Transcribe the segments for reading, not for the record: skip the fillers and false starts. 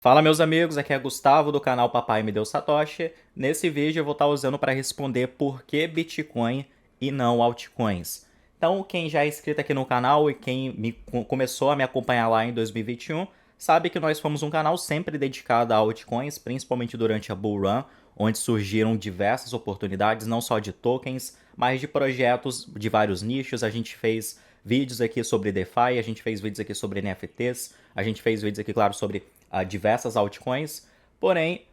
Fala meus amigos, aqui é Gustavo do canal Papai Me Deu Satoshi. Nesse vídeo eu vou estar usando para responder por que Bitcoin e não altcoins. Então quem já é inscrito aqui no canal e quem começou a me acompanhar lá em 2021, sabe que nós fomos um canal sempre dedicado a altcoins, principalmente durante a Bull Run, onde surgiram diversas oportunidades, não só de tokens, mas de projetos de vários nichos. A gente fez vídeos aqui sobre DeFi, a gente fez vídeos aqui sobre NFTs, a gente fez vídeos aqui, claro, sobre diversas altcoins. Porém,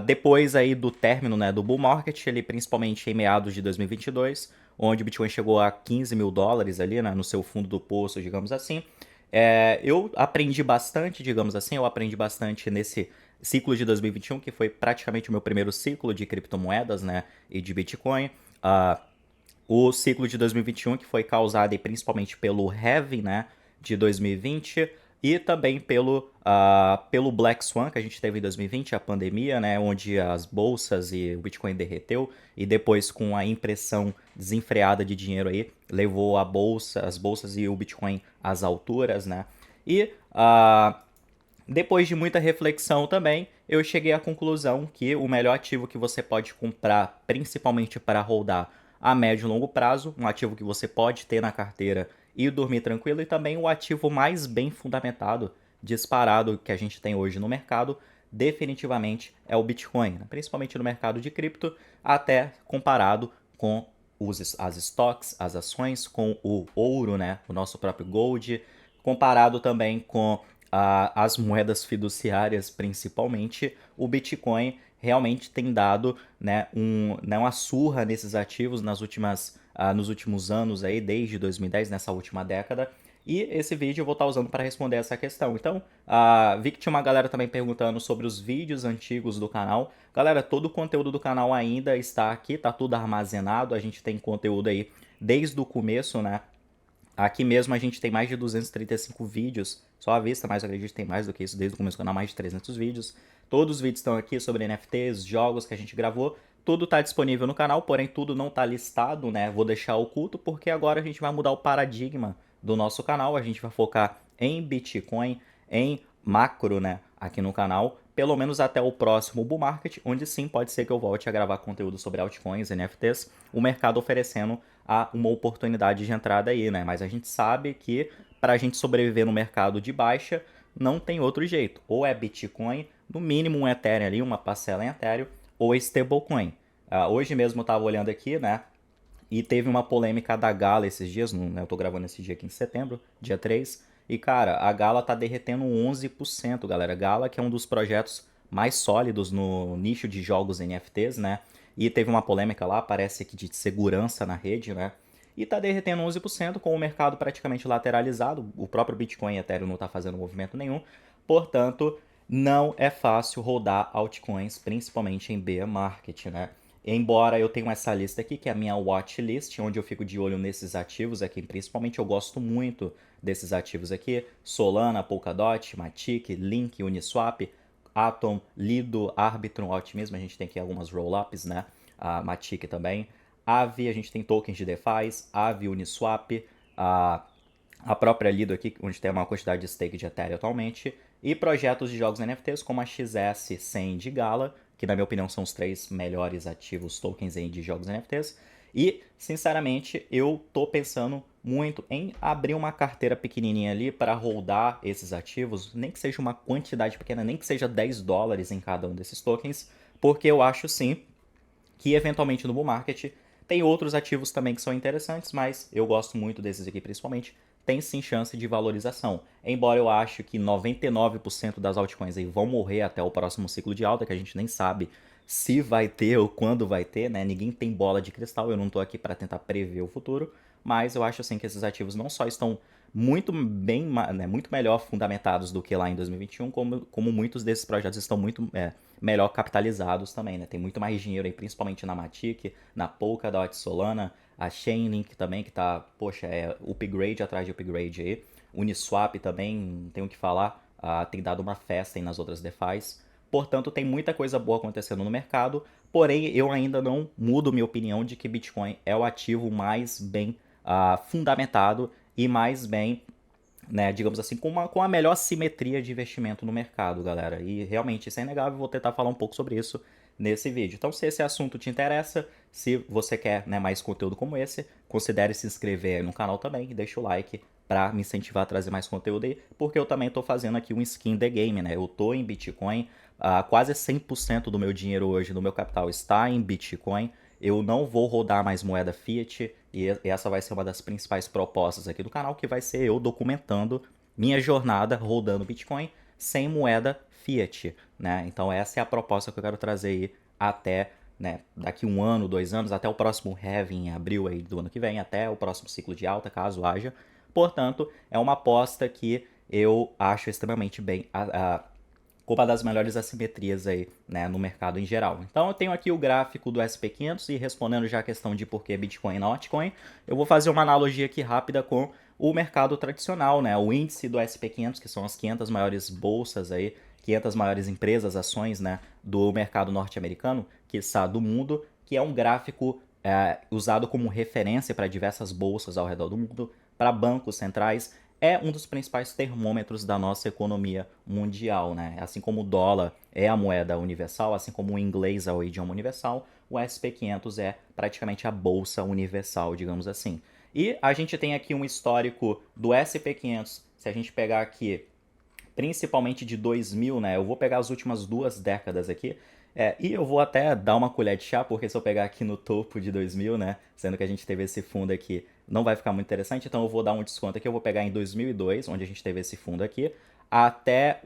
depois aí do término, né, do bull market, ele principalmente em meados de 2022, onde o Bitcoin chegou a 15 mil dólares ali, né, no seu fundo do poço, digamos assim, eu aprendi bastante, digamos assim, eu aprendi bastante nesse ciclo de 2021, que foi praticamente o meu primeiro ciclo de criptomoedas, né, e de Bitcoin. O ciclo de 2021, que foi causado principalmente pelo Heavy, né, de 2020, e também pelo Black Swan que a gente teve em 2020, a pandemia, né, onde as bolsas e o Bitcoin derreteu, e depois com a impressão desenfreada de dinheiro aí, levou as bolsas e o Bitcoin às alturas, né, e depois de muita reflexão também, eu cheguei à conclusão que o melhor ativo que você pode comprar, principalmente para holdar a médio e longo prazo, um ativo que você pode ter na carteira e dormir tranquilo, e também o ativo mais bem fundamentado, disparado que a gente tem hoje no mercado, definitivamente é o Bitcoin, né? Principalmente no mercado de cripto, até comparado com as stocks, as ações, com o ouro, né? O nosso próprio gold, comparado também com as moedas fiduciárias, principalmente, o Bitcoin realmente tem dado, né, uma surra nesses ativos nos últimos anos, aí, desde 2010, nessa última década. E esse vídeo eu vou estar usando para responder essa questão. Então, vi que tinha uma galera também perguntando sobre os vídeos antigos do canal. Galera, todo o conteúdo do canal ainda está aqui, tá tudo armazenado. A gente tem conteúdo aí desde o começo, né? Aqui mesmo a gente tem mais de 235 vídeos, só à vista, mas eu acredito que tem mais do que isso desde o começo do canal, mais de 300 vídeos. Todos os vídeos estão aqui sobre NFTs, jogos que a gente gravou, tudo está disponível no canal, porém tudo não está listado, né? Vou deixar oculto porque agora a gente vai mudar o paradigma do nosso canal, a gente vai focar em Bitcoin, em macro, né, aqui no canal, pelo menos até o próximo bull market, onde sim pode ser que eu volte a gravar conteúdo sobre altcoins, NFTs, o mercado oferecendo uma oportunidade de entrada aí, né? Mas a gente sabe que para a gente sobreviver no mercado de baixa, não tem outro jeito. Ou é Bitcoin, no mínimo um Ethereum ali, uma parcela em Ethereum, ou é stablecoin. Hoje mesmo eu estava olhando aqui, né? E teve uma polêmica da Gala esses dias, né, eu tô gravando esse dia aqui em setembro, dia 3. E cara, a Gala tá derretendo 11%, galera. Gala, que é um dos projetos mais sólidos no nicho de jogos NFTs, né? E teve uma polêmica lá, parece que de segurança na rede, né? E tá derretendo 11% com o mercado praticamente lateralizado. O próprio Bitcoin e Ethereum não tá fazendo movimento nenhum. Portanto, não é fácil rodar altcoins, principalmente em bear market, né? Embora eu tenha essa lista aqui, que é a minha watch list, onde eu fico de olho nesses ativos aqui, principalmente eu gosto muito desses ativos aqui, Solana, Polkadot, Matic, Link, Uniswap, Atom, Lido, Arbitrum, Optimism, a gente tem aqui algumas roll-ups, né? A Matic também. Aave, a gente tem tokens de DeFi, Aave, Uniswap, a a própria Lido aqui, onde tem uma quantidade de stake de Ethereum atualmente, e projetos de jogos NFTs como a XS, 100 de Gala, que na minha opinião são os três melhores ativos tokens aí de jogos NFTs. E, sinceramente, eu tô pensando muito em abrir uma carteira pequenininha ali para holdar esses ativos, nem que seja uma quantidade pequena, nem que seja 10 dólares em cada um desses tokens, porque eu acho sim que eventualmente no bull market tem outros ativos também que são interessantes, mas eu gosto muito desses aqui principalmente, tem sim chance de valorização. Embora eu acho que 99% das altcoins aí vão morrer até o próximo ciclo de alta, que a gente nem sabe se vai ter ou quando vai ter, né? Ninguém tem bola de cristal, eu não tô aqui para tentar prever o futuro, mas eu acho assim que esses ativos não só estão muito bem, né, muito melhor fundamentados do que lá em 2021, como muitos desses projetos estão muito melhor capitalizados também, né? Tem muito mais dinheiro aí, principalmente na Matic, na Polkadot, Solana, a Chainlink também, que tá, poxa, é upgrade atrás de upgrade aí. Uniswap também, não tenho o que falar, tem dado uma festa aí nas outras DeFis. Portanto, tem muita coisa boa acontecendo no mercado, porém eu ainda não mudo minha opinião de que Bitcoin é o ativo mais bem fundamentado e mais bem né, digamos assim, com a melhor simetria de investimento no mercado, galera. E realmente isso é inegável, vou tentar falar um pouco sobre isso nesse vídeo. Então, se esse assunto te interessa, se você quer, né, mais conteúdo como esse, considere se inscrever aí no canal também e deixa o like para me incentivar a trazer mais conteúdo aí, porque eu também estou fazendo aqui um skin the game, né? Eu tô em Bitcoin, quase 100% do meu dinheiro hoje, do meu capital está em Bitcoin. Eu não vou rodar mais moeda fiat e essa vai ser uma das principais propostas aqui do canal, que vai ser eu documentando minha jornada rodando Bitcoin sem moeda fiat, né? Então essa é a proposta que eu quero trazer aí até, né, daqui um ano, 2 anos, até o próximo halving em abril aí do ano que vem, até o próximo ciclo de alta, caso haja. Portanto, é uma aposta que eu acho extremamente bem com uma das melhores assimetrias aí, né, no mercado em geral. Então eu tenho aqui o gráfico do SP500 e respondendo já a questão de por que Bitcoin e não altcoin, eu vou fazer uma analogia aqui rápida com o mercado tradicional, né, o índice do SP500, que são as 500 maiores bolsas aí, 500 maiores empresas, ações, né, do mercado norte-americano, que está do mundo, que é um gráfico usado como referência para diversas bolsas ao redor do mundo, para bancos centrais, é um dos principais termômetros da nossa economia mundial, né? Assim como o dólar é a moeda universal, assim como o inglês é o idioma universal, o SP500 é praticamente a bolsa universal, digamos assim. E a gente tem aqui um histórico do SP500, se a gente pegar aqui principalmente de 2000, né? Eu vou pegar as últimas 2 décadas aqui. E eu vou até dar uma colher de chá, porque se eu pegar aqui no topo de 2000, né? Sendo que a gente teve esse fundo aqui, não vai ficar muito interessante, então eu vou dar um desconto aqui. Eu vou pegar em 2002, onde a gente teve esse fundo aqui, até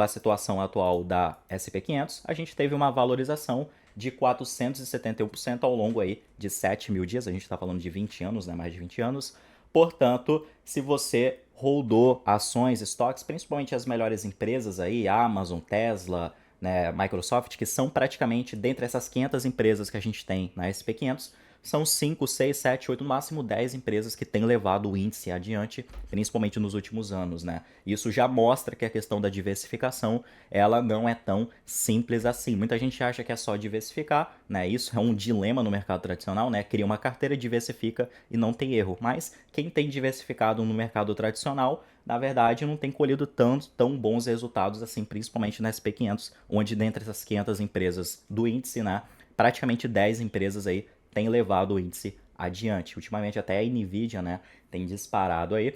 a situação atual da SP500, a gente teve uma valorização de 471% ao longo aí de 7 mil dias. A gente está falando de 20 anos, né? Mais de 20 anos. Portanto, se você holdou ações, estoques, principalmente as melhores empresas aí, Amazon, Tesla, né, Microsoft, que são praticamente, dentre essas 500 empresas que a gente tem na SP500, são 5, 6, 7, 8, no máximo 10 empresas que têm levado o índice adiante, principalmente nos últimos anos, né? Isso já mostra que a questão da diversificação, ela não é tão simples assim. Muita gente acha que é só diversificar, né? Isso é um dilema no mercado tradicional, né? Cria uma carteira, diversifica e não tem erro. Mas quem tem diversificado no mercado tradicional, na verdade, não tem colhido tão bons resultados assim, principalmente na SP500, onde dentre essas 500 empresas do índice, né, praticamente 10 empresas aí têm levado o índice adiante. Ultimamente até a Nvidia, né, tem disparado aí.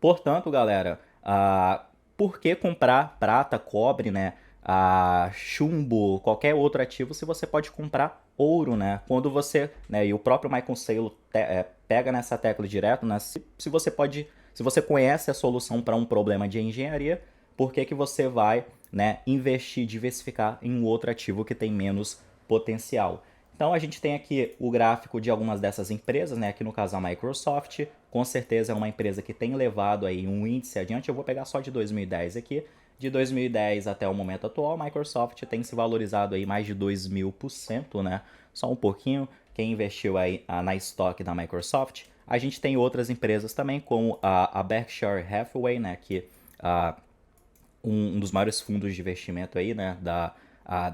Portanto, galera, por que comprar prata, cobre, né, chumbo, qualquer outro ativo, se você pode comprar ouro, né? Quando você, né, e o próprio Michael Saylor pega nessa tecla direto, né? Se você pode, se você conhece a solução para um problema de engenharia, por que que você vai, né, investir, diversificar em um outro ativo que tem menos potencial? Então a gente tem aqui o gráfico de algumas dessas empresas, né? Aqui no caso a Microsoft, com certeza é uma empresa que tem levado aí um índice adiante. Eu vou pegar só de 2010 aqui. De 2010 até o momento atual, a Microsoft tem se valorizado aí mais de 2.000%, né? Só um pouquinho. Quem investiu aí na estoque da Microsoft. A gente tem outras empresas também, como a Berkshire Hathaway, né? Que um dos maiores fundos de investimento aí, né,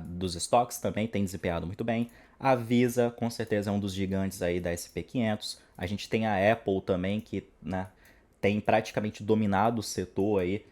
dos estoques também tem desempenhado muito bem. A Visa, com certeza, é um dos gigantes aí da SP500. A gente tem a Apple também, que, né, tem praticamente dominado o setor aí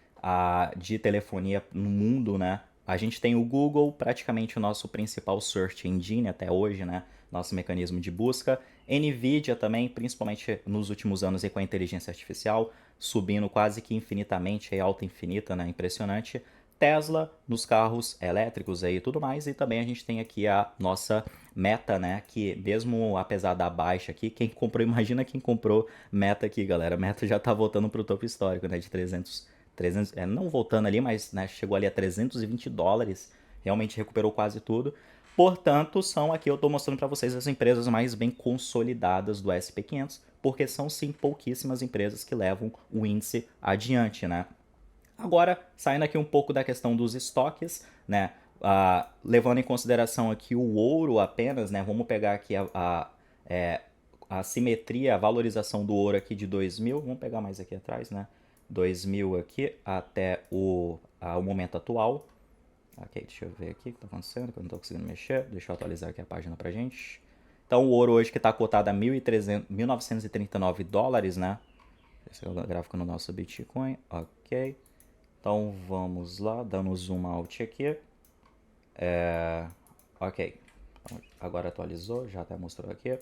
de telefonia no mundo, né? A gente tem o Google, praticamente o nosso principal search engine até hoje, né? Nosso mecanismo de busca. Nvidia também, principalmente nos últimos anos aí com a inteligência artificial, subindo quase que infinitamente, aí alta infinita, né? Impressionante. Tesla nos carros elétricos aí e tudo mais. E também a gente tem aqui a nossa Meta, né? Que mesmo apesar da baixa aqui, quem comprou, imagina quem comprou Meta aqui, galera. Meta já tá voltando pro topo histórico, né? De 300 não voltando ali, mas, né, chegou ali a $320. Realmente recuperou quase tudo. Portanto, aqui eu estou mostrando para vocês as empresas mais bem consolidadas do SP500, porque são sim pouquíssimas empresas que levam o índice adiante, né? Agora, saindo aqui um pouco da questão dos estoques, né? Levando em consideração aqui o ouro apenas, né? Vamos pegar aqui a simetria, a valorização do ouro aqui de 2000. Vamos pegar mais aqui atrás, né? 2000 aqui até o momento atual. Ok, deixa eu ver aqui o que está acontecendo, que eu não estou conseguindo mexer. Deixa eu atualizar aqui a página pra gente. Então o ouro hoje que está cotado a 1.939 dólares, né? Esse é o gráfico no nosso Bitcoin, ok. Então vamos lá, dando zoom out aqui. Ok, então, agora atualizou, já até mostrou aqui.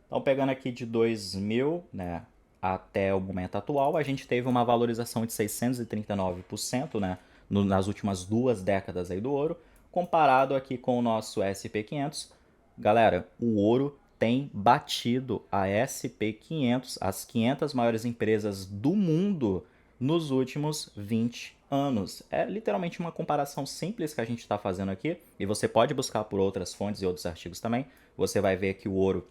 Então pegando aqui de 2000, né, até o momento atual, a gente teve uma valorização de 639%, né, nas últimas 2 décadas aí do ouro, comparado aqui com o nosso SP500. Galera, o ouro tem batido a SP500, as 500 maiores empresas do mundo, nos últimos 20 anos. É literalmente uma comparação simples que a gente está fazendo aqui, e você pode buscar por outras fontes e outros artigos também. Você vai ver que o ouro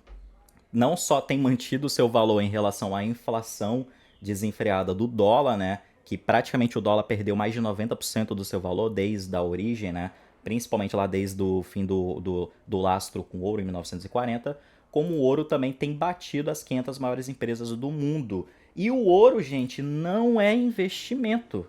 não só tem mantido o seu valor em relação à inflação desenfreada do dólar, né? Que praticamente o dólar perdeu mais de 90% do seu valor desde a origem, né? Principalmente lá desde o fim do lastro com ouro em 1940. Como o ouro também tem batido as 500 maiores empresas do mundo. E o ouro, gente, não é investimento.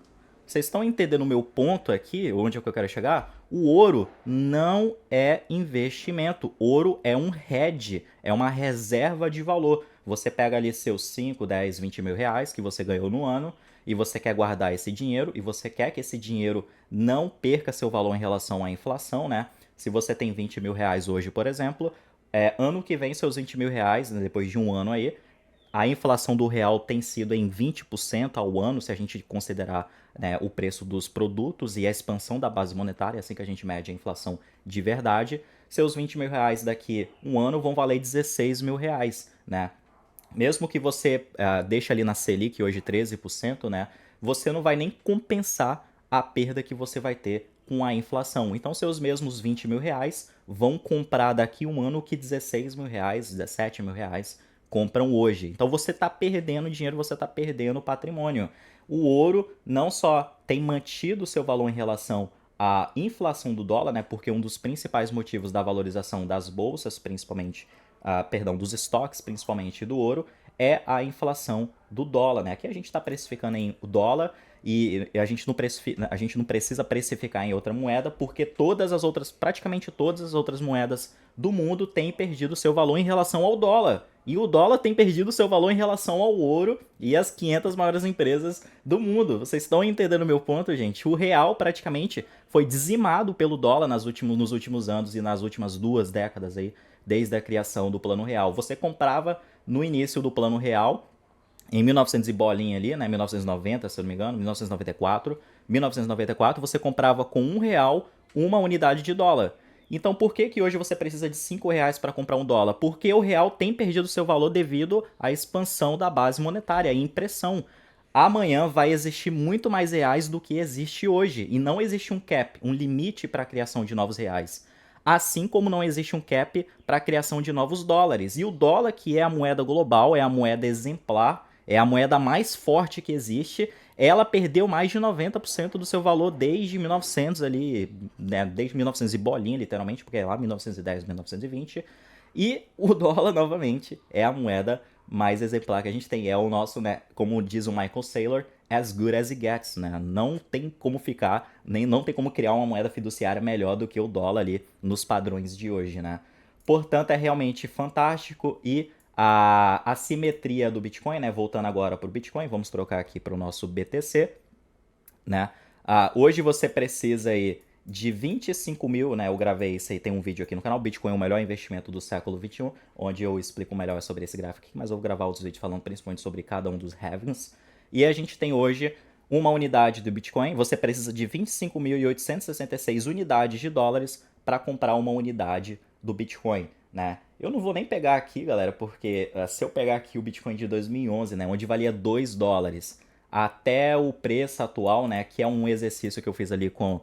Vocês estão entendendo o meu ponto aqui, onde é que eu quero chegar? O ouro não é investimento. Ouro é um hedge, é uma reserva de valor. Você pega ali seus 5, 10, 20 mil reais que você ganhou no ano e você quer guardar esse dinheiro e você quer que esse dinheiro não perca seu valor em relação à inflação, né? Se você tem 20 mil reais hoje, por exemplo, ano que vem seus 20 mil reais, né, depois de um ano aí, a inflação do real tem sido em 20% ao ano, se a gente considerar, né, o preço dos produtos e a expansão da base monetária, assim que a gente mede a inflação de verdade. Seus 20 mil reais daqui um ano vão valer 16 mil reais, né? Mesmo que você deixe ali na Selic hoje 13%, né? Você não vai nem compensar a perda que você vai ter com a inflação. Então, seus mesmos 20 mil reais vão comprar daqui um ano o que 16 mil reais, 17 mil reais compram hoje. Então você está perdendo dinheiro, você está perdendo patrimônio. O ouro não só tem mantido seu valor em relação à inflação do dólar, né? Porque um dos principais motivos da valorização das bolsas, principalmente, perdão, dos estoques, principalmente do ouro, é a inflação do dólar, né? Aqui a gente está precificando em dólar e a gente não precisa precificar em outra moeda porque praticamente todas as outras moedas do mundo têm perdido seu valor em relação ao dólar. E o dólar tem perdido seu valor em relação ao ouro e as 500 maiores empresas do mundo. Vocês estão entendendo o meu ponto, gente? O real praticamente foi dizimado pelo dólar nos últimos anos e nas últimas 2 décadas aí, desde a criação do Plano Real. Você comprava no início do Plano Real, em 1900 e bolinha ali, né, 1990, se eu não me engano, 1994, você comprava com R$ 1 uma unidade de dólar. Então por que que hoje você precisa de R$ 5 para comprar um dólar? Porque o real tem perdido seu valor devido à expansão da base monetária e impressão. Amanhã vai existir muito mais reais do que existe hoje. E não existe um cap, um limite para a criação de novos reais. Assim como não existe um cap para a criação de novos dólares. E o dólar, que é a moeda global, é a moeda exemplar, é a moeda mais forte que existe, ela perdeu mais de 90% do seu valor desde 1900 ali, né, desde 1900 e bolinha, literalmente, porque é lá 1910, 1920. E o dólar, novamente, é a moeda mais exemplar que a gente tem. É o nosso, né, como diz o Michael Saylor, as good as it gets, né? Não tem como ficar, nem não tem como criar uma moeda fiduciária melhor do que o dólar ali nos padrões de hoje, né? Portanto, é realmente fantástico e a assimetria do Bitcoin, né? Voltando agora para o Bitcoin, vamos trocar aqui para o nosso BTC, né? Hoje você precisa aí de 25 mil, né? Eu gravei isso aí, tem um vídeo aqui no canal, Bitcoin é o melhor investimento do século XXI, onde eu explico melhor sobre esse gráfico aqui, mas eu vou gravar outros vídeos falando principalmente sobre cada um dos halvings. E a gente tem hoje uma unidade do Bitcoin, você precisa de 25.866 unidades de dólares para comprar uma unidade do Bitcoin, né? Eu não vou nem pegar aqui, galera, porque se eu pegar aqui o Bitcoin de 2011, né, onde valia 2 dólares, até o preço atual, né, que é um exercício que eu fiz ali com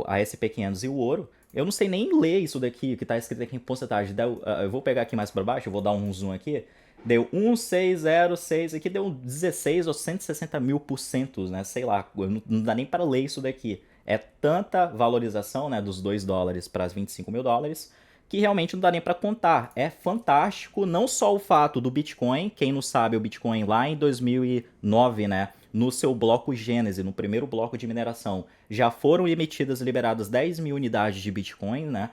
a SP500 e o ouro, eu não sei nem ler isso daqui, que está escrito aqui em porcentagem. Eu vou pegar aqui mais para baixo, eu vou dar um zoom aqui, deu 1606, aqui deu 16 ou 160 mil por cento, né, sei lá, não dá nem para ler isso daqui. É tanta valorização, né, dos 2 dólares para os 25 mil dólares, que realmente não dá nem para contar. É fantástico, não só o fato do Bitcoin, quem não sabe, o Bitcoin lá em 2009, né, no seu bloco Gênese, no primeiro bloco de mineração, já foram emitidas, liberadas 10 mil unidades de Bitcoin, né,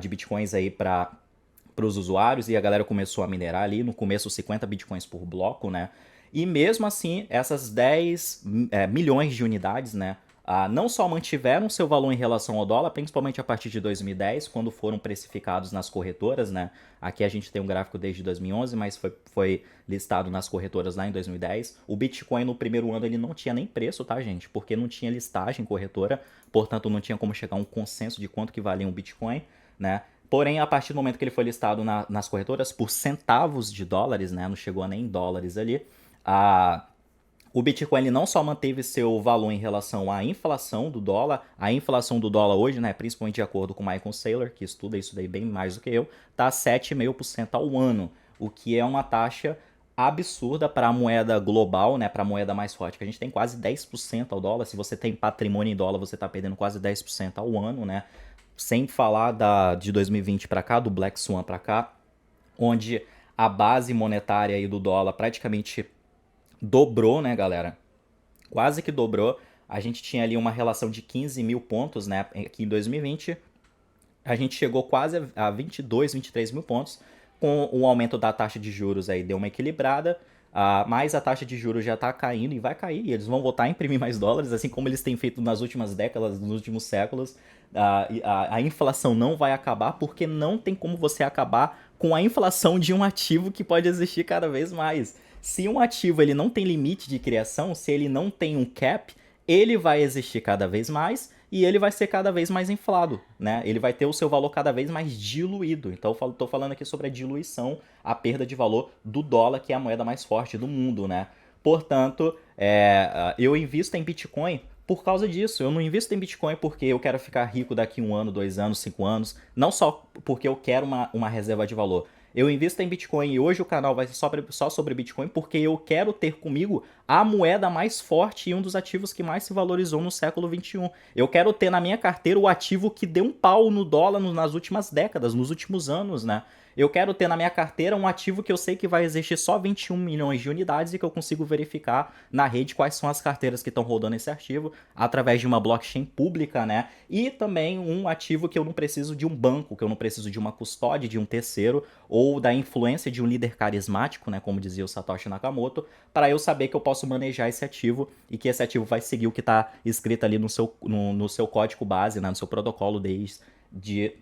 de Bitcoins aí para os usuários, e a galera começou a minerar ali, no começo 50 Bitcoins por bloco, né, E mesmo assim, essas 10 milhões de unidades, né, não só mantiveram seu valor em relação ao dólar, principalmente a partir de 2010, quando foram precificados nas corretoras, né? Aqui a gente tem um gráfico desde 2011, mas foi listado nas corretoras lá em 2010. O Bitcoin no primeiro ano ele não tinha nem preço, tá, gente? Porque não tinha listagem corretora, portanto não tinha como chegar a um consenso de quanto que valia um Bitcoin, né? Porém, a partir do momento que ele foi listado nas corretoras por centavos de dólares, né? Não chegou a nem dólares ali, a o Bitcoin ele não só manteve seu valor em relação à inflação do dólar, a inflação do dólar hoje, né, principalmente de acordo com o Michael Saylor, que estuda isso daí bem mais do que eu, está 7,5% ao ano, o que é uma taxa absurda para a moeda global, né, para a moeda mais forte, que a gente tem quase 10% ao dólar. Se você tem patrimônio em dólar, você está perdendo quase 10% ao ano, né? Sem falar de 2020 para cá, do Black Swan para cá, onde a base monetária aí do dólar praticamente dobrou, né, galera? Quase que dobrou. A gente tinha ali uma relação de 15 mil pontos, né? Aqui em 2020, a gente chegou quase a 22, 23 mil pontos. Com o aumento da taxa de juros aí, deu uma equilibrada. Mas a taxa de juros já está caindo e vai cair. E eles vão voltar a imprimir mais dólares, assim como eles têm feito nas últimas décadas, nos últimos séculos. A inflação não vai acabar porque não tem como você acabar com a inflação de um ativo que pode existir cada vez mais. Se um ativo ele não tem limite de criação, se ele não tem um cap, ele vai existir cada vez mais e ele vai ser cada vez mais inflado, né? Ele vai ter o seu valor cada vez mais diluído. Então eu tô falando aqui sobre a diluição, a perda de valor do dólar, que é a moeda mais forte do mundo, né? Portanto, eu invisto em Bitcoin por causa disso. Eu não invisto em Bitcoin porque eu quero ficar rico daqui 1 ano, 2 anos, 5 anos. Não só porque eu quero uma reserva de valor. Eu invisto em Bitcoin e hoje o canal vai ser só sobre Bitcoin porque eu quero ter comigo a moeda mais forte e um dos ativos que mais se valorizou no século XXI. Eu quero ter na minha carteira o ativo que deu um pau no dólar nas últimas décadas, nos últimos anos, né? Eu quero ter na minha carteira um ativo que eu sei que vai existir só 21 milhões de unidades e que eu consigo verificar na rede quais são as carteiras que estão rodando esse arquivo através de uma blockchain pública, né? E também um ativo que eu não preciso de um banco, que eu não preciso de uma custódia de um terceiro ou da influência de um líder carismático, né, como dizia o Satoshi Nakamoto, para eu saber que eu posso manejar esse ativo e que esse ativo vai seguir o que está escrito ali no seu código base, né, no seu protocolo desde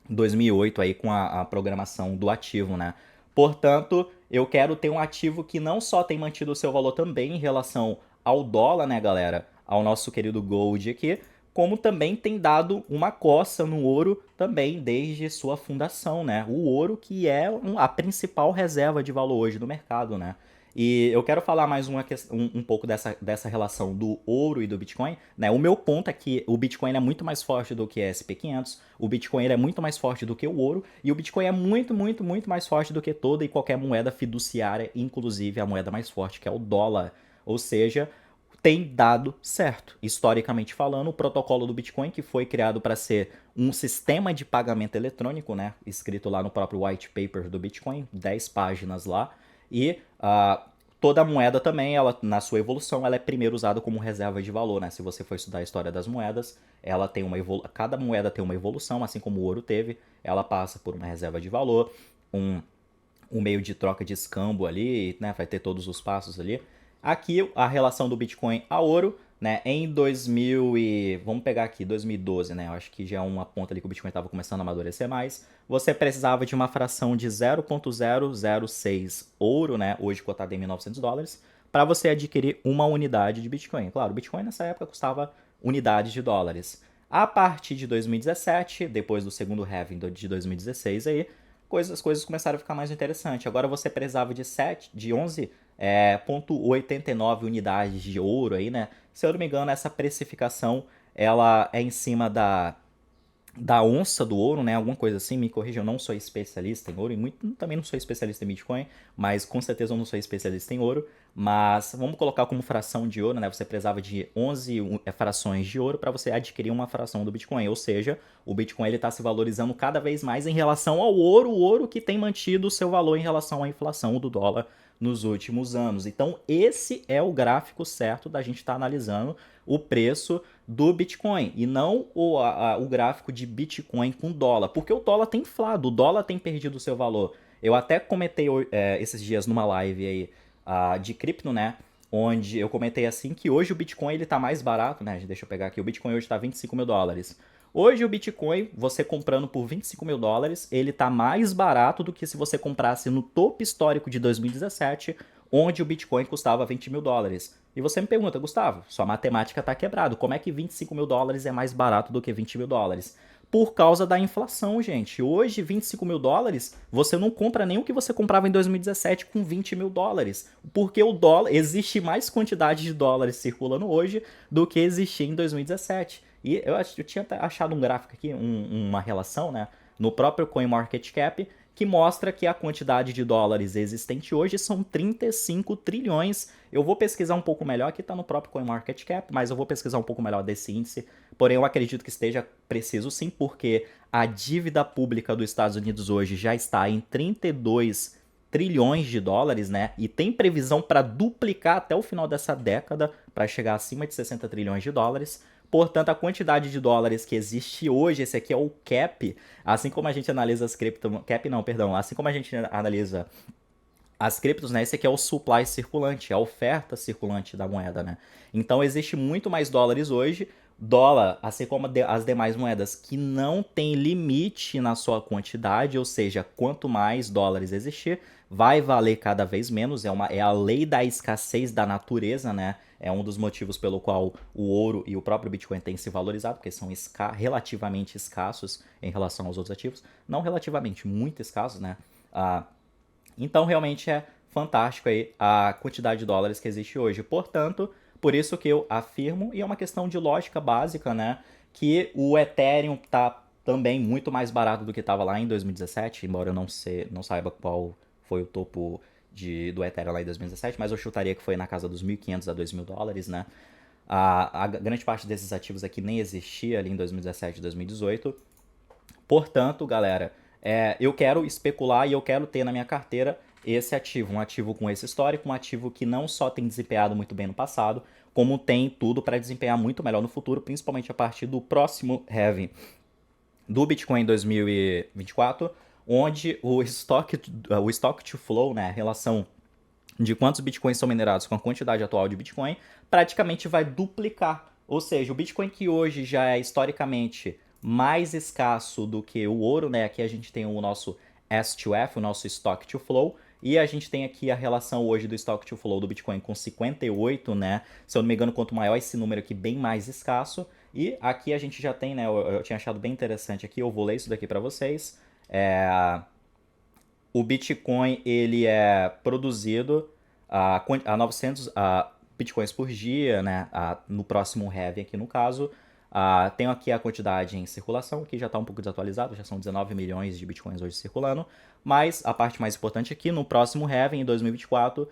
2008 aí com a programação do ativo, né? Portanto, eu quero ter um ativo que não só tem mantido o seu valor também em relação ao dólar, né, galera? Ao nosso querido Gold aqui, como também tem dado uma coça no ouro também desde sua fundação, né? O ouro que é a principal reserva de valor hoje no mercado, né? E eu quero falar mais um pouco dessa relação do ouro e do Bitcoin, né? O meu ponto é que o Bitcoin é muito mais forte do que a SP500, o Bitcoin é muito mais forte do que o ouro, e o Bitcoin é muito, muito, muito mais forte do que toda e qualquer moeda fiduciária, inclusive a moeda mais forte, que é o dólar. Ou seja, tem dado certo. Historicamente falando, o protocolo do Bitcoin, que foi criado para ser um sistema de pagamento eletrônico, né? Escrito lá no próprio white paper do Bitcoin, 10 páginas lá, e toda moeda também, ela, na sua evolução, ela é primeiro usada como reserva de valor, né? Se você for estudar a história das moedas, ela tem cada moeda tem uma evolução, assim como o ouro teve. Ela passa por uma reserva de valor, um meio de troca de escambo ali, né? Vai ter todos os passos ali. Aqui a relação do Bitcoin a ouro, né? Em 2000 e vamos pegar aqui 2012, né? Eu acho que já é uma ponta ali que o Bitcoin estava começando a amadurecer mais. Você precisava de uma fração de 0,006 ouro, né? Hoje cotado em US$ 1.900, para você adquirir uma unidade de Bitcoin. Claro, o Bitcoin nessa época custava unidades de dólares. A partir de 2017, depois do segundo halving de 2016 aí, as coisas começaram a ficar mais interessantes. Agora você precisava de 11,89 unidades de ouro aí, né? Se eu não me engano, essa precificação ela é em cima da onça do ouro, né? Alguma coisa assim, me corrija, eu não sou especialista em ouro e também não sou especialista em Bitcoin, mas com certeza eu não sou especialista em ouro. Mas vamos colocar como fração de ouro, né? Você precisava de 11 frações de ouro para você adquirir uma fração do Bitcoin. Ou seja, o Bitcoin está se valorizando cada vez mais em relação ao ouro, o ouro que tem mantido o seu valor em relação à inflação do dólar nos últimos anos. Então, esse é o gráfico certo da gente estar analisando o preço do Bitcoin e não o gráfico de Bitcoin com dólar, porque o dólar tem inflado, o dólar tem perdido o seu valor. Eu até comentei esses dias numa live aí de cripto, né? Onde eu comentei assim que hoje o Bitcoin ele tá mais barato, né? Deixa eu pegar aqui, o Bitcoin hoje tá 25 mil dólares. Hoje o Bitcoin, você comprando por 25 mil dólares, ele tá mais barato do que se você comprasse no topo histórico de 2017, onde o Bitcoin custava 20 mil dólares. E você me pergunta, Gustavo, sua matemática tá quebrado, como é que 25 mil dólares é mais barato do que 20 mil dólares? Por causa da inflação, gente. Hoje, 25 mil dólares, você não compra nem o que você comprava em 2017 com 20 mil dólares. Porque o dólar, existe mais quantidade de dólares circulando hoje do que existia em 2017. E eu tinha achado um gráfico aqui, uma relação, né, no próprio CoinMarketCap, que mostra que a quantidade de dólares existente hoje são 35 trilhões. Eu vou pesquisar um pouco melhor, aqui está no próprio CoinMarketCap, mas eu vou pesquisar um pouco melhor desse índice. Porém, eu acredito que esteja preciso sim, porque a dívida pública dos Estados Unidos hoje já está em 32 trilhões de dólares, né? E tem previsão para duplicar até o final dessa década, para chegar acima de 60 trilhões de dólares. Portanto, a quantidade de dólares que existe hoje, esse aqui é o cap, assim como a gente analisa as criptomoedas, cap não, perdão, assim como a gente analisa as criptos, né? Esse aqui é o supply circulante, a oferta circulante da moeda, né? Então existe muito mais dólares hoje. Dólar, assim como as demais moedas, que não tem limite na sua quantidade, ou seja, quanto mais dólares existir, vai valer cada vez menos. É a lei da escassez da natureza, né? É um dos motivos pelo qual o ouro e o próprio Bitcoin têm se valorizado, porque são relativamente escassos em relação aos outros ativos. Não relativamente, muito escassos, né? Então, realmente é fantástico aí a quantidade de dólares que existe hoje. Portanto, por isso que eu afirmo, e é uma questão de lógica básica, né, que o Ethereum tá também muito mais barato do que estava lá em 2017, embora eu não saiba qual foi o topo do Ethereum lá em 2017, mas eu chutaria que foi na casa dos 1.500 a 2.000 dólares, né? A grande parte desses ativos aqui nem existia ali em 2017 e 2018. Portanto, galera, eu quero especular e eu quero ter na minha carteira esse ativo, um ativo com esse histórico, um ativo que não só tem desempenhado muito bem no passado, como tem tudo para desempenhar muito melhor no futuro, principalmente a partir do próximo halving do Bitcoin em 2024, onde o stock to flow, né, a relação de quantos bitcoins são minerados com a quantidade atual de Bitcoin, praticamente vai duplicar. Ou seja, o Bitcoin que hoje já é historicamente mais escasso do que o ouro, né? Aqui a gente tem o nosso S2F, o nosso Stock to Flow, e a gente tem aqui a relação hoje do Stock to Flow do Bitcoin com 58, né? Se eu não me engano, quanto maior esse número aqui, bem mais escasso. E aqui a gente já tem, né? Eu tinha achado bem interessante aqui, eu vou ler isso daqui para vocês. O Bitcoin ele é produzido a 900 Bitcoins por dia, né? No próximo halving aqui no caso. Tenho aqui a quantidade em circulação, que já está um pouco desatualizado, já são 19 milhões de Bitcoins hoje circulando. Mas a parte mais importante aqui, no próximo halving, em 2024,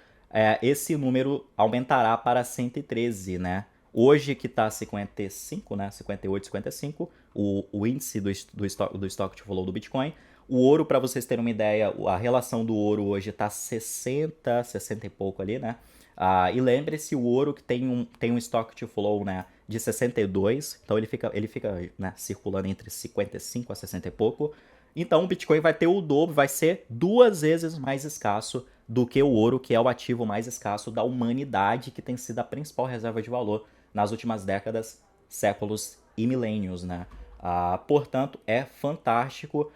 esse número aumentará para 113, né? Hoje que está 55, né? 58, 55, o índice do Stock to Flow do Bitcoin. O ouro, para vocês terem uma ideia, a relação do ouro hoje está 60, 60 e pouco ali, né? E lembre-se, o ouro que tem um stock to flow, né, de 62, então ele fica né, circulando entre 55 a 60 e pouco. Então o Bitcoin vai ter o dobro, vai ser 2 vezes mais escasso do que o ouro, que é o ativo mais escasso da humanidade, que tem sido a principal reserva de valor nas últimas décadas, séculos e milênios, né? Portanto, é fantástico.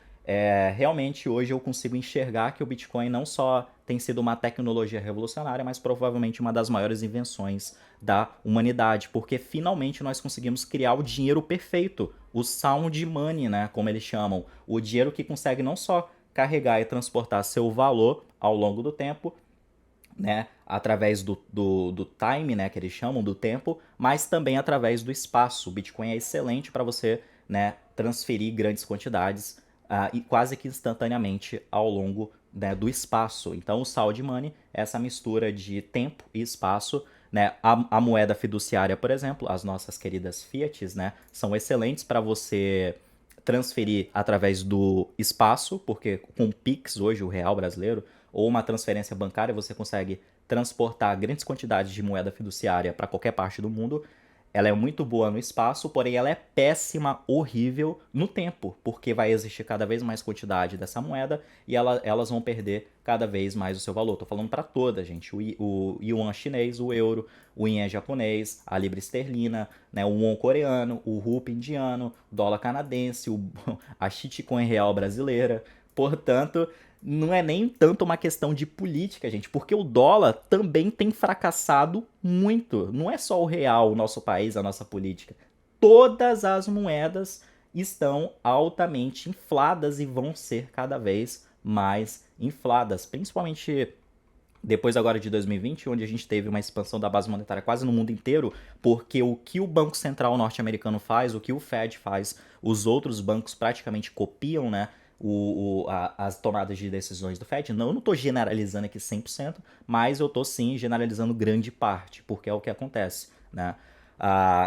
Realmente hoje eu consigo enxergar que o Bitcoin não só tem sido uma tecnologia revolucionária, mas provavelmente uma das maiores invenções da humanidade, porque finalmente nós conseguimos criar o dinheiro perfeito, o sound money, né, como eles chamam, o dinheiro que consegue não só carregar e transportar seu valor ao longo do tempo, né, através do time, né, que eles chamam, do tempo, mas também através do espaço. O Bitcoin é excelente para você, né, transferir grandes quantidades e quase que instantaneamente ao longo, né, do espaço. Então o Sound Money é essa mistura de tempo e espaço. Né? A moeda fiduciária, por exemplo, as nossas queridas fiats, né, são excelentes para você transferir através do espaço, porque com o Pix hoje, o real brasileiro, ou uma transferência bancária, você consegue transportar grandes quantidades de moeda fiduciária para qualquer parte do mundo. ela é muito boa no espaço, porém ela é péssima, horrível no tempo, porque vai existir cada vez mais quantidade dessa moeda e elas vão perder cada vez mais o seu valor. Tô falando para toda, gente. O yuan chinês, o euro, o ien japonês, a libra esterlina, né, o won coreano, o rupee indiano, o dólar canadense, a shitcoin real brasileira. Portanto, não é nem tanto uma questão de política, gente, porque o dólar também tem fracassado muito. Não é só o real, o nosso país, a nossa política. Todas as moedas estão altamente infladas e vão ser cada vez mais infladas, principalmente depois agora de 2020, onde a gente teve uma expansão da base monetária quase no mundo inteiro, porque o que o Banco Central norte-americano faz, o que o Fed faz, os outros bancos praticamente copiam, né? As tomadas de decisões do Fed. Não, eu não estou generalizando aqui 100%, mas eu estou sim generalizando grande parte, porque é o que acontece, né?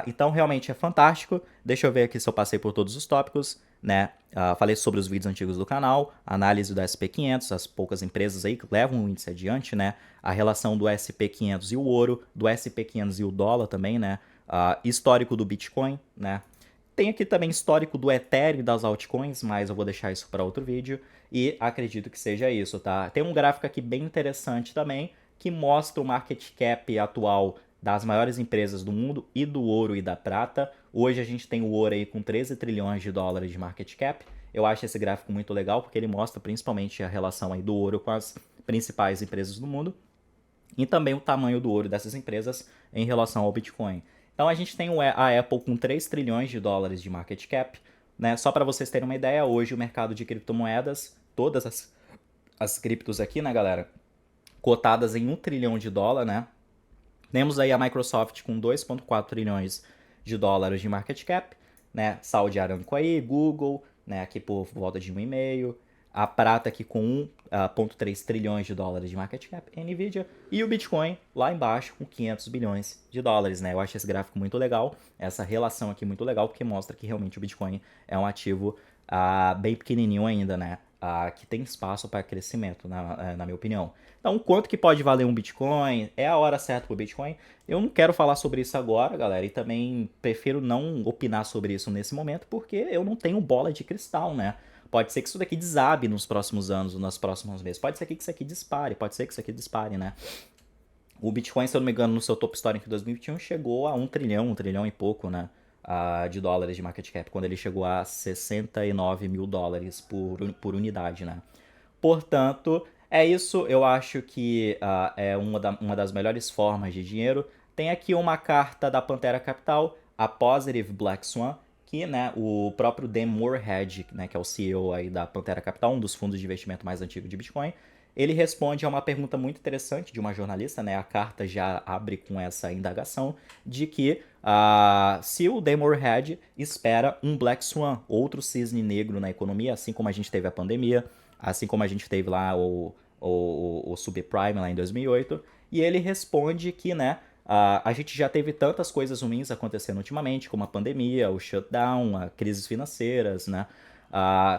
Então realmente é fantástico. Deixa eu ver aqui se eu passei por todos os tópicos, né? Falei sobre os vídeos antigos do canal, análise do SP500, as poucas empresas aí que levam o índice adiante, né? A relação do SP500 e o ouro, do SP500 e o dólar também, né? Histórico do Bitcoin, né? Tem aqui também histórico do Ethereum e das altcoins, mas eu vou deixar isso para outro vídeo. E acredito que seja isso, tá? Tem um gráfico aqui bem interessante também, que mostra o market cap atual das maiores empresas do mundo e do ouro e da prata. Hoje a gente tem o ouro aí com 13 trilhões de dólares de market cap. Eu acho esse gráfico muito legal porque ele mostra principalmente a relação aí do ouro com as principais empresas do mundo e também o tamanho do ouro dessas empresas em relação ao Bitcoin. Então a gente tem a Apple com 3 trilhões de dólares de market cap, né? Só para vocês terem uma ideia, hoje o mercado de criptomoedas, todas as criptos aqui, né, galera, cotadas em 1 trilhão de dólar, né? Temos aí a Microsoft com 2,4 trilhões de dólares de market cap, né? Saudi Aramco aí, Google, né? Aqui por volta de 1,5. A prata aqui com 1,3 trilhões de dólares de market cap, Nvidia, e o Bitcoin lá embaixo com 500 bilhões de dólares, né? Eu acho esse gráfico muito legal, essa relação aqui muito legal, porque mostra que realmente o Bitcoin é um ativo bem pequenininho ainda, né? Que tem espaço para crescimento, na minha opinião. Então, quanto que pode valer um Bitcoin? É a hora certa para o Bitcoin? Eu não quero falar sobre isso agora, galera, e também prefiro não opinar sobre isso nesse momento, porque eu não tenho bola de cristal, né? Pode ser que isso daqui desabe nos próximos anos, nos próximos meses. Pode ser que isso aqui dispare, pode ser que isso aqui dispare, né? O Bitcoin, se eu não me engano, no seu topo histórico em 2021, chegou a 1 trilhão e pouco, né? De dólares de market cap, quando ele chegou a 69 mil dólares por unidade, né? Portanto, é isso. Eu acho que é uma das melhores formas de dinheiro. Tem aqui uma carta da Pantera Capital, a Positive Black Swan, que, né, o próprio Dan Morehead, né, que é o CEO aí da Pantera Capital, um dos fundos de investimento mais antigos de Bitcoin, ele responde a uma pergunta muito interessante de uma jornalista, né? A carta já abre com essa indagação de que se o Dan Morehead espera um Black Swan, outro cisne negro na economia, assim como a gente teve a pandemia, assim como a gente teve lá o subprime lá em 2008, e ele responde que, né, a gente já teve tantas coisas ruins acontecendo ultimamente, como a pandemia, o shutdown, as crises financeiras, né?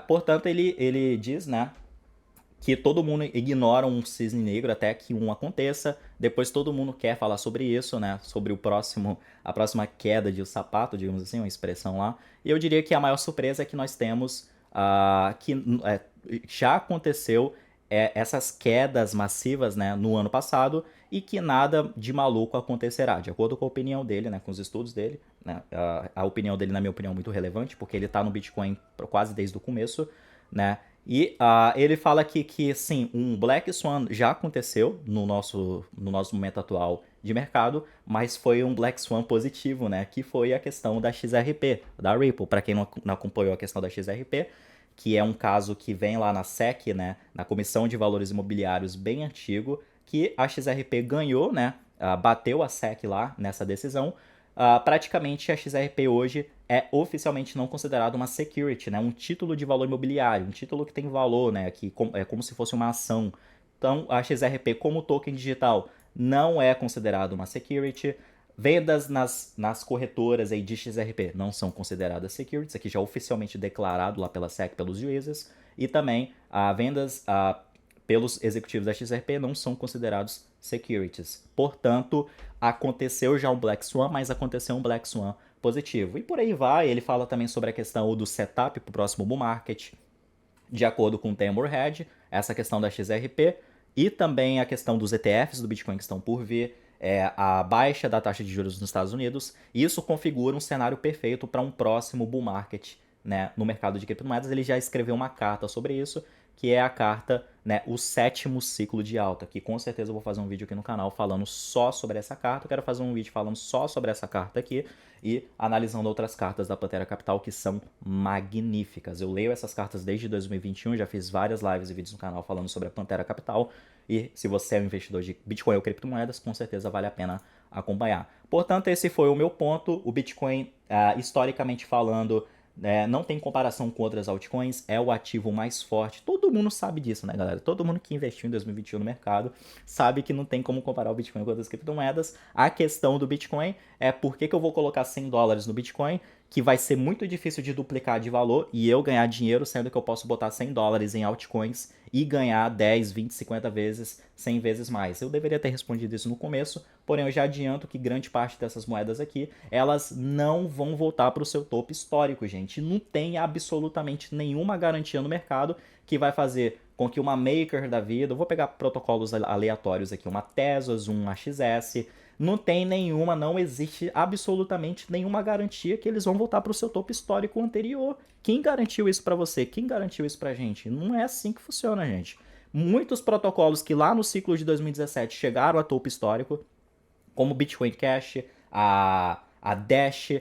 Portanto, ele diz, né, que todo mundo ignora um cisne negro até que um aconteça. Depois todo mundo quer falar sobre isso, né? Sobre a próxima queda de sapato, digamos assim, uma expressão lá. E eu diria que a maior surpresa é que nós temos que já aconteceu essas quedas massivas, né, no ano passado e que nada de maluco acontecerá, de acordo com a opinião dele, né, com os estudos dele. Né, a opinião dele, na minha opinião, é muito relevante, porque ele está no Bitcoin quase desde o começo, né? E ele fala aqui que, sim, um Black Swan já aconteceu no nosso momento atual de mercado, mas foi um Black Swan positivo, né? Que foi a questão da XRP, da Ripple. Para quem não acompanhou a questão da XRP, que é um caso que vem lá na SEC, né? Na Comissão de Valores Imobiliários, bem antigo, que a XRP ganhou, né? Bateu a SEC lá nessa decisão. Praticamente a XRP hoje é oficialmente não considerado uma security, né? Um título de valor imobiliário, um título que tem valor, né? Que é como se fosse uma ação. Então a XRP como token digital não é considerado uma security. Vendas nas corretoras aí de XRP não são consideradas securities, aqui já é oficialmente declarado lá pela SEC, pelos juízes. E também vendas pelos executivos da XRP, não são considerados securities. Portanto, aconteceu já um Black Swan, mas aconteceu um Black Swan positivo. E por aí vai, ele fala também sobre a questão do setup para o próximo bull market, de acordo com o Temur Head, essa questão da XRP, e também a questão dos ETFs do Bitcoin que estão por vir, a baixa da taxa de juros nos Estados Unidos. Isso configura um cenário perfeito para um próximo bull market, né, no mercado de criptomoedas. Ele já escreveu uma carta sobre isso, que é a carta, né, o 7º ciclo de alta, que com certeza eu vou fazer um vídeo aqui no canal falando só sobre essa carta. Eu quero fazer um vídeo falando só sobre essa carta aqui e analisando outras cartas da Pantera Capital que são magníficas. Eu leio essas cartas desde 2021, já fiz várias lives e vídeos no canal falando sobre a Pantera Capital, e se você é um investidor de Bitcoin ou criptomoedas, com certeza vale a pena acompanhar. Portanto, esse foi o meu ponto. O Bitcoin, historicamente falando, não tem comparação com outras altcoins, é o ativo mais forte. Todo mundo sabe disso, né, galera? Todo mundo que investiu em 2021 no mercado sabe que não tem como comparar o Bitcoin com outras criptomoedas. A questão do Bitcoin é por que eu vou colocar $100 no Bitcoin, que vai ser muito difícil de duplicar de valor e eu ganhar dinheiro, sendo que eu posso botar $100 em altcoins e ganhar 10, 20, 50 vezes, 100 vezes mais. Eu deveria ter respondido isso no começo, porém eu já adianto que grande parte dessas moedas aqui, elas não vão voltar para o seu topo histórico, gente. Não tem absolutamente nenhuma garantia no mercado que vai fazer com que uma Maker da vida, eu vou pegar protocolos aleatórios aqui, uma Tezos, um AXS, não tem nenhuma, não existe absolutamente nenhuma garantia que eles vão voltar para o seu topo histórico anterior. Quem garantiu isso para você? Quem garantiu isso para a gente? Não é assim que funciona, gente. Muitos protocolos que lá no ciclo de 2017 chegaram a topo histórico, como o Bitcoin Cash, a Dash,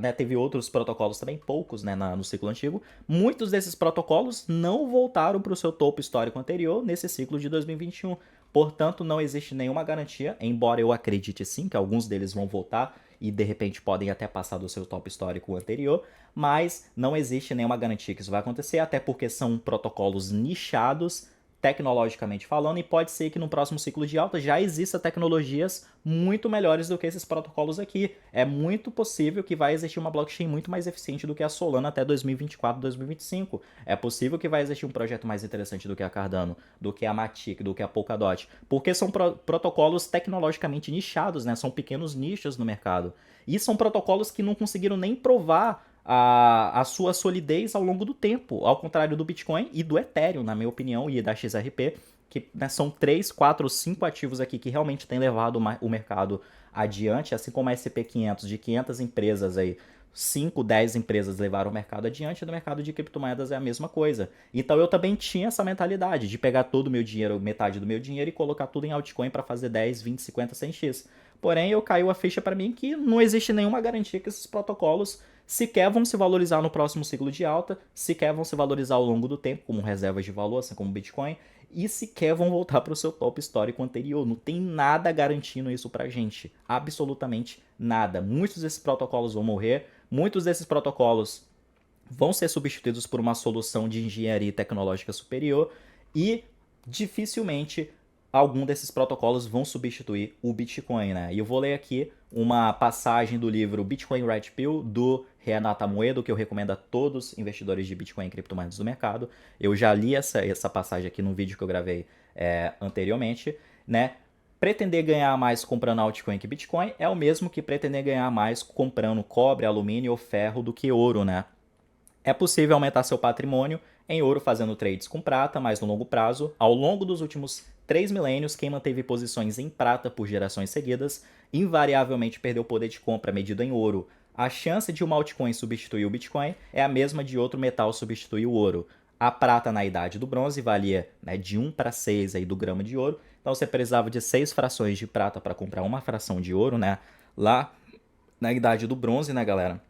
né, teve outros protocolos também, poucos, né, no ciclo antigo. Muitos desses protocolos não voltaram para o seu topo histórico anterior nesse ciclo de 2021. Portanto, não existe nenhuma garantia, embora eu acredite sim que alguns deles vão voltar e de repente podem até passar do seu top histórico anterior, mas não existe nenhuma garantia que isso vai acontecer, até porque são protocolos nichados, tecnologicamente falando, e pode ser que no próximo ciclo de alta já exista tecnologias muito melhores do que esses protocolos aqui. É muito possível que vai existir uma blockchain muito mais eficiente do que a Solana até 2024, 2025. É possível que vai existir um projeto mais interessante do que a Cardano, do que a Matic, do que a Polkadot, porque são protocolos tecnologicamente nichados, né? São pequenos nichos no mercado. E são protocolos que não conseguiram nem provar a sua solidez ao longo do tempo, ao contrário do Bitcoin e do Ethereum, na minha opinião, e da XRP, que, né, são 3, 4, 5 ativos aqui que realmente têm levado o mercado adiante, assim como a SP500, de 500 empresas aí, 5, 10 empresas levaram o mercado adiante, e no mercado de criptomoedas é a mesma coisa. Então eu também tinha essa mentalidade de pegar todo o meu dinheiro, metade do meu dinheiro, e colocar tudo em altcoin para fazer 10, 20, 50, 100x. Porém, caiu a ficha para mim que não existe nenhuma garantia que esses protocolos sequer vão se valorizar no próximo ciclo de alta, sequer vão se valorizar ao longo do tempo, como reservas de valor, assim como Bitcoin, e sequer vão voltar para o seu top histórico anterior. Não tem nada garantindo isso pra gente. Absolutamente nada. Muitos desses protocolos vão morrer, muitos desses protocolos vão ser substituídos por uma solução de engenharia tecnológica superior e dificilmente algum desses protocolos vão substituir o Bitcoin, né? E eu vou ler aqui uma passagem do livro Bitcoin Red Pill, do Renato Amoedo, que eu recomendo a todos os investidores de Bitcoin e criptomoedas do mercado. Eu já li essa passagem aqui no vídeo que eu gravei anteriormente, né? Pretender ganhar mais comprando altcoin que Bitcoin é o mesmo que pretender ganhar mais comprando cobre, alumínio ou ferro do que ouro, né? É possível aumentar seu patrimônio em ouro fazendo trades com prata, mas no longo prazo, ao longo dos últimos 3 milênios, quem manteve posições em prata por gerações seguidas invariavelmente perdeu poder de compra medido em ouro. A chance de uma altcoin substituir o Bitcoin é a mesma de outro metal substituir o ouro. A prata na idade do bronze valia, né, de 1 para 6 aí do grama de ouro, então você precisava de 6 frações de prata para comprar uma fração de ouro, né? Lá na idade do bronze, né, galera?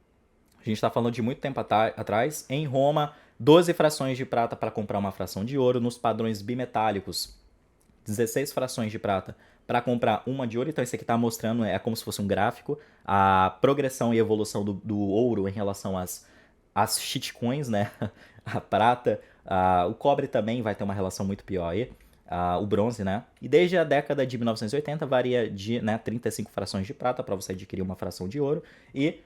A gente está falando de muito tempo atrás. Em Roma, 12 frações de prata para comprar uma fração de ouro. Nos padrões bimetálicos, 16 frações de prata para comprar uma de ouro. Então isso aqui está mostrando, é como se fosse um gráfico, a progressão e evolução do ouro em relação às shitcoins, né? A prata, o cobre também vai ter uma relação muito pior aí. O bronze, né? E desde a década de 1980 varia de, né, 35 frações de prata para você adquirir uma fração de ouro. E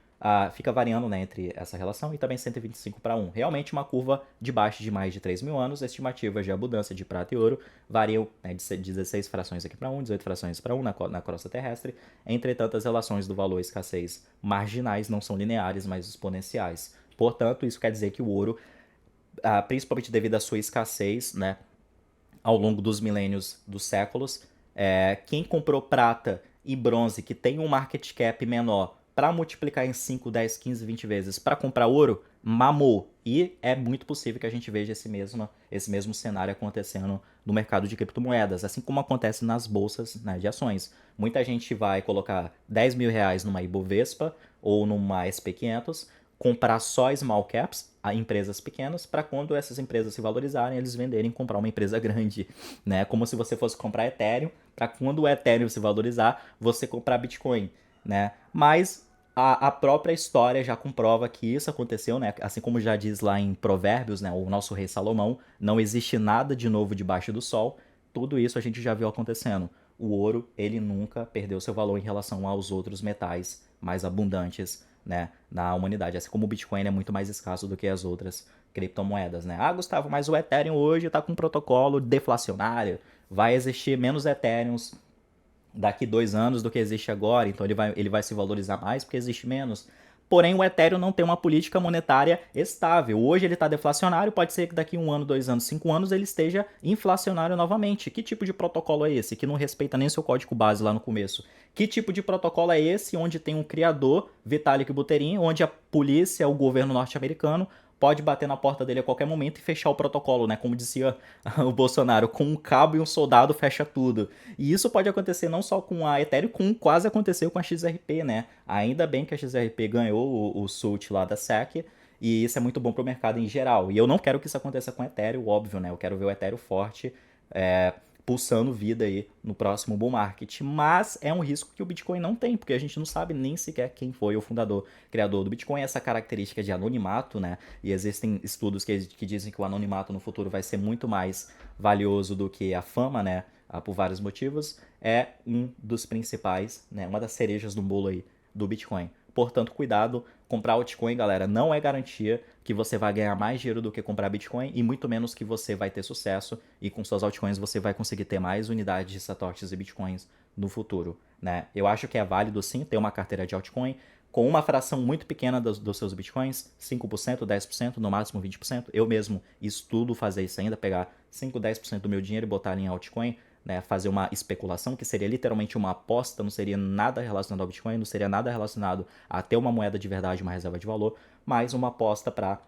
fica variando, né, entre essa relação e também 125 para 1. Realmente uma curva de baixo de mais de 3 mil anos, estimativas de abundância de prata e ouro variam, né, de 16 frações aqui para 1, 18 frações para 1 na crosta terrestre. Entretanto, as relações do valor e escassez marginais não são lineares, mas exponenciais. Portanto, isso quer dizer que o ouro, principalmente devido à sua escassez, né, ao longo dos milênios, dos séculos, quem comprou prata e bronze, que tem um market cap menor, para multiplicar em 5, 10, 15, 20 vezes para comprar ouro, mamou. E é muito possível que a gente veja esse mesmo cenário acontecendo no mercado de criptomoedas, assim como acontece nas bolsas, né, de ações. Muita gente vai colocar 10 mil reais numa Ibovespa ou numa SP500, comprar só small caps, a empresas pequenas, para quando essas empresas se valorizarem, eles venderem e comprar uma empresa grande, né? Como se você fosse comprar Ethereum, para quando o Ethereum se valorizar, você comprar Bitcoin, né? Mas a própria história já comprova que isso aconteceu, né? Assim como já diz lá em Provérbios, né? O nosso rei Salomão, não existe nada de novo debaixo do sol. Tudo isso a gente já viu acontecendo. O ouro, ele nunca perdeu seu valor em relação aos outros metais mais abundantes, né, na humanidade. Assim como o Bitcoin é muito mais escasso do que as outras criptomoedas, né? Gustavo, mas o Ethereum hoje está com um protocolo deflacionário. Vai existir menos Ethereums daqui 2 anos do que existe agora, então ele vai se valorizar mais porque existe menos. Porém, o Ethereum não tem uma política monetária estável. Hoje ele está deflacionário, pode ser que daqui 1 ano, 2 anos, 5 anos ele esteja inflacionário novamente. Que tipo de protocolo é esse? Que não respeita nem seu código base lá no começo. Que tipo de protocolo é esse onde tem um criador, Vitalik Buterin, onde a polícia, o governo norte-americano, pode bater na porta dele a qualquer momento e fechar o protocolo, né? Como dizia o Bolsonaro, com um cabo e um soldado fecha tudo. E isso pode acontecer não só com a Ethereum, como quase aconteceu com a XRP, né? Ainda bem que a XRP ganhou o SUT lá da SEC, e isso é muito bom para o mercado em geral. E eu não quero que isso aconteça com o Ethereum, óbvio, né? Eu quero ver o Ethereum forte, pulsando vida aí no próximo bull market. Mas é um risco que o Bitcoin não tem, porque a gente não sabe nem sequer quem foi o fundador, criador do Bitcoin. Essa característica de anonimato, né? E existem estudos que dizem que o anonimato no futuro vai ser muito mais valioso do que a fama, né? Por vários motivos, é um dos principais, né? Uma das cerejas do bolo aí do Bitcoin. Portanto, cuidado, comprar altcoin, galera, não é garantia que você vai ganhar mais dinheiro do que comprar Bitcoin e muito menos que você vai ter sucesso e com suas altcoins você vai conseguir ter mais unidades de satoshis e Bitcoins no futuro, né? Eu acho que é válido sim ter uma carteira de altcoin com uma fração muito pequena dos seus Bitcoins, 5%, 10%, no máximo 20%. Eu mesmo estudo fazer isso ainda, pegar 5, 10% do meu dinheiro e botar em altcoin, né, fazer uma especulação, que seria literalmente uma aposta, não seria nada relacionado ao Bitcoin, não seria nada relacionado a ter uma moeda de verdade, uma reserva de valor, mas uma aposta para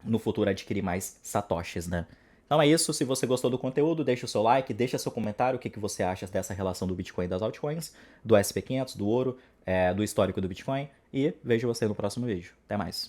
no futuro adquirir mais satoshis, né? Então é isso, se você gostou do conteúdo, deixa o seu like, deixa seu comentário, o que você acha dessa relação do Bitcoin e das altcoins, do SP500, do ouro, do histórico do Bitcoin, e vejo você no próximo vídeo. Até mais.